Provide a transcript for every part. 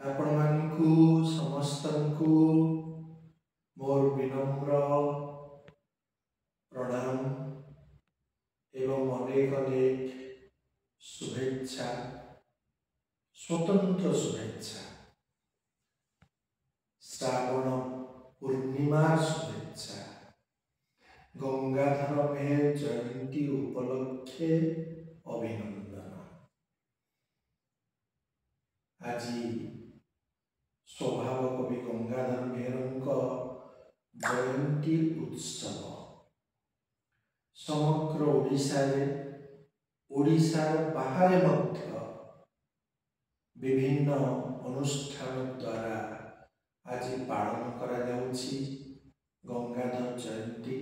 आपण मानकु समस्तंकु मोर विनम्र प्रणाम एवं अनेक अनेक शुभेच्छा स्वतंत्र शुभेच्छा श्रावण पूर्णिमा शुभेच्छा गंगाधर मेहर जयंती उपलक्षे अभिनंदन। आज स्वभाव कवि गंगाधर मेहर जयंती उत्सव समग्र ओडिशार बाहर विभिन्न अनुष्ठान द्वारा आज पालन करा जाउछि गंगाधर जयंती।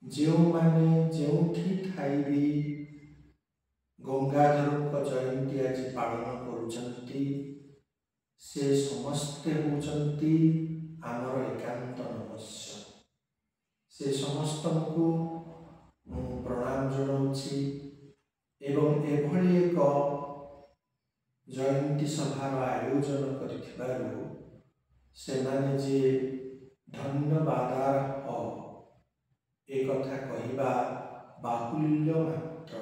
जो माने जोठी थाइबी गंगाधर जयंती आज पालन करुचंती से समस्ते होचंती आमर एकांत नमस्य। से समस्त को प्रणाम जनाउछि एवं एभली एक जयंती सभार आयोजन करिथिबारु सेमाने जे धन्यवादार्ह एक कथा कहिबा बाहुल्य मात्र।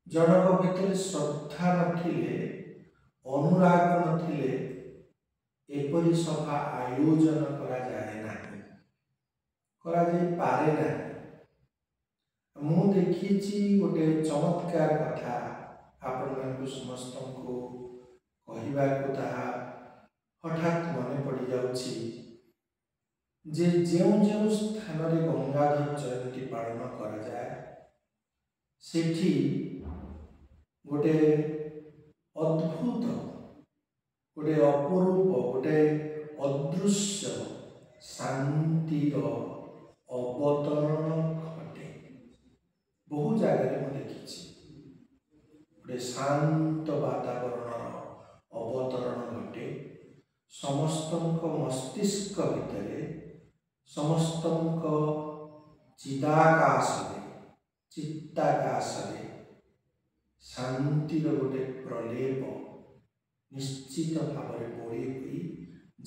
जनक भितर श्रद्धा नथिले अनुराग नथिले एपरि सभा आयोजन करा जाए नाही, करा जाई पारे नाही। मु देखिछि गोटे चमत्कार कथा आपण मानकु समस्त को कहिबा को ताहा हठात मने पड़ी जाउछि जे जो स्थान रे गंगाधर जयंती पालन करा जाए सेठी गोटे अद्भुत गोटे अपरूप गोटे अदृश्य शांतिर अवतरण घटे। बहु जगह मैं देखी गोटे शांत वातावरण अवतरण घटे। समस्त मस्तिष्क भितर समस्त चित्ताकाश शांतिर गोटे प्रलेप निश्चित भाव बोली हुई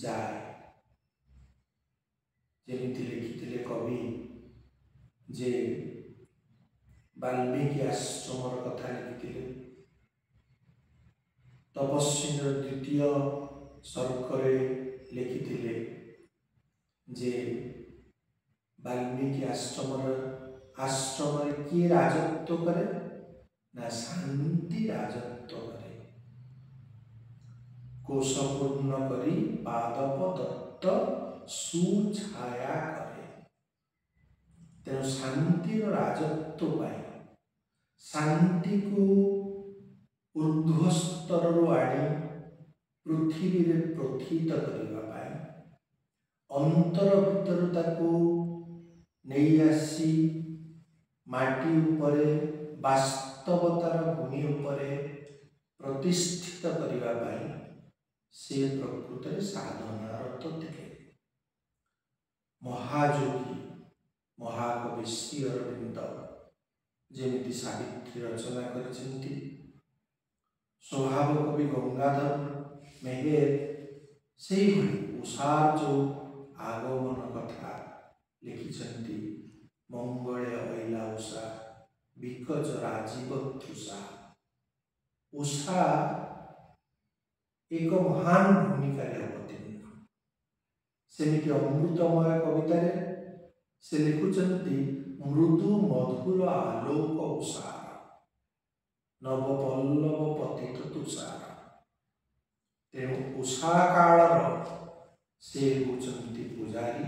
जाए। जेमिति लिखिथिले कवि जे वाल्मीकि आश्रम कथा लिखिथिले तपस्वी द्वितीय सर्गरे लिखिथिले जे वाल्मीकि आश्रम किए राजत्व करे ना शांति राजत्व करे। कोशपूर्ण करी पादप दत्त सुछाया करे। तेणु शांतिर राजत्व पाई शांति को ऊर्ध्व स्तर आनी पृथ्वी रे प्रथित करबा पाई अंतर भीतर ताको नहीं आसी माटी उपरे वास्तवतार भूमि उपरे प्रतिष्ठित करबा पाई से प्रकृत साधनारत थे। महायोगी महाकवि श्री अरविंद जेमिति सावित्री रचना करछन्ति स्वभाव कवि गंगाधर मेहेर से उषार जो आगमन कथा लिखिछन्ति मंगले अइला उषा विकज राजीव तृषा। उषा एक महान भूमिका अवतीर्ण सेमिति अमृतमय कविता से लिखुचंती मृदु मधुर आलोक उषा नव पल्लव पतित तुषार। तेणु उषा कालर से होचंती पुजारी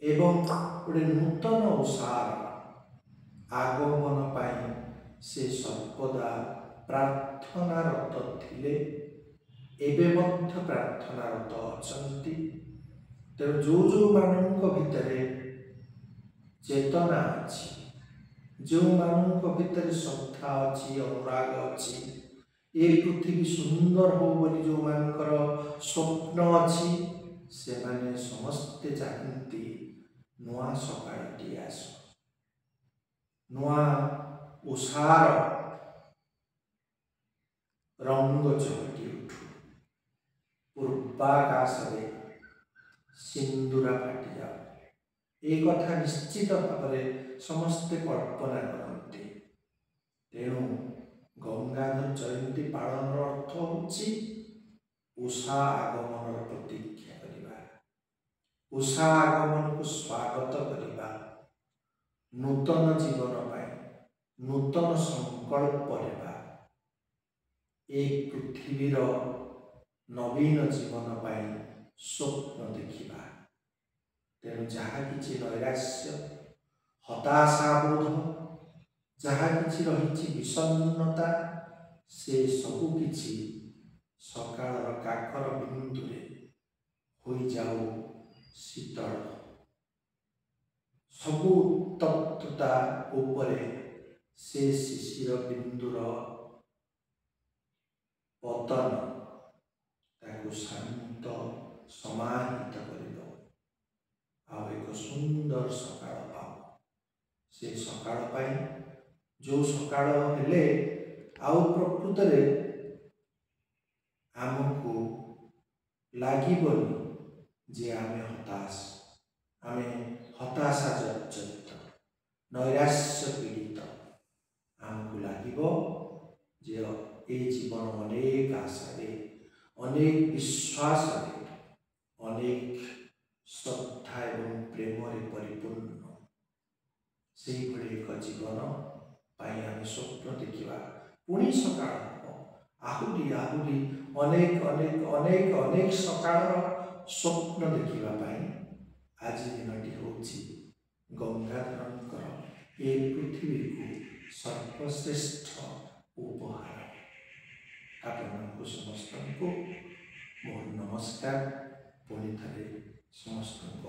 एवं गोटे नूतन उषार आगमन पाई से सर्वदा प्रार्थनारत थिले एबे मध्य प्रार्थनारत अछंती। तेणु जो मानक भितरे चेतना अच्छी जो मानक भितरे श्रद्धा अच्छी अनुराग अच्छी ए पृथ्वी सुंदर हो बोली जो मानकर स्वप्न अच्छी से माने समस्ते चाहती नुआ सकाळटी आस नुआ उषार रंग चहटी ପୂର୍ବାକାଶ ସିନ୍ଦୁରା ଫାଟି ଯାଉ। ଏ କଥା ନିଶ୍ଚିତ ଭାବରେ ସମସ୍ତେ କଳ୍ପନା କରନ୍ତି। ତେଣୁ ଗଙ୍ଗାଧର ଜୟନ୍ତୀ ପାଳନର ଅର୍ଥ ହେଉଛି ଉଷା ଆଗମନର ପ୍ରତୀକ୍ଷା କରିବା, ଉଷା ଆଗମନକୁ ସ୍ୱାଗତ କରିବା, ନୂତନ ଜୀବନ ପାଇଁ ନୂତନ ସଂକଳ୍ପ ନେବା, ଏ ପୃଥିବୀର ନବୀନ ଜୀବନ ପାଇଁ ସ୍ୱପ୍ନ ଦେଖିବା। ତେଣୁ ଯାହା କିଛି ନୈରାଶ୍ୟ, ହତାଶାବୋଧ, ଯାହା କିଛି ରହିଛି ବିଷଣ୍ଣତା, ସେ ସବୁ କିଛି ସକାଳର କାକର ବିନ୍ଦୁରେ ହୋଇଯାଉ ଶୀତଳ। ସବୁ ଉତ୍ତପ୍ତତା ଉପରେ ସେ ଶିଶିର ବିନ୍ଦୁର ପତନ ତାକୁ ଶାନ୍ତ ସମାହିତ କରିବ, ଆଉ ଏକ ସୁନ୍ଦର ସକାଳ ପାଉ। ସେ ସକାଳ ପାଇଁ ଯେଉଁ ସକାଳ ହେଲେ ଆଉ ପ୍ରକୃତରେ ଆମକୁ ଲାଗିବନି ଯେ ଆମେ ହତାଶା ଜର୍ଜରିତ, ନୈରାଶ୍ୟ ପୀଡ଼ିତ। ଆମକୁ ଲାଗିବ ଯେ ଏ ଜୀବନ ଅନେକ ଆଶାରେ, ଅନେକ ବିଶ୍ୱାସରେ, ଅନେକ ଶ୍ରଦ୍ଧା ଏବଂ ପ୍ରେମରେ ପରିପୂର୍ଣ୍ଣ। ସେହିଭଳି ଏକ ଜୀବନ ପାଇଁ ଆମେ ସ୍ୱପ୍ନ ଦେଖିବା। ପୁଣି ସକାଳ ହେବ, ଆହୁରି ଆହୁରି ଅନେକ ଅନେକ ଅନେକ ଅନେକ ସକାଳର ସ୍ୱପ୍ନ ଦେଖିବା ପାଇଁ ଆଜି ଦିନଟି ହେଉଛି ଗଙ୍ଗାଧରଙ୍କର ଏ ପୃଥିବୀକୁ ସର୍ବଶ୍ରେଷ୍ଠ ଉପହାର। ଆପଣମାନଙ୍କୁ ସମସ୍ତଙ୍କୁ ମୋର ନମସ୍କାର। ପୁଣି ଥରେ ସମସ୍ତଙ୍କୁ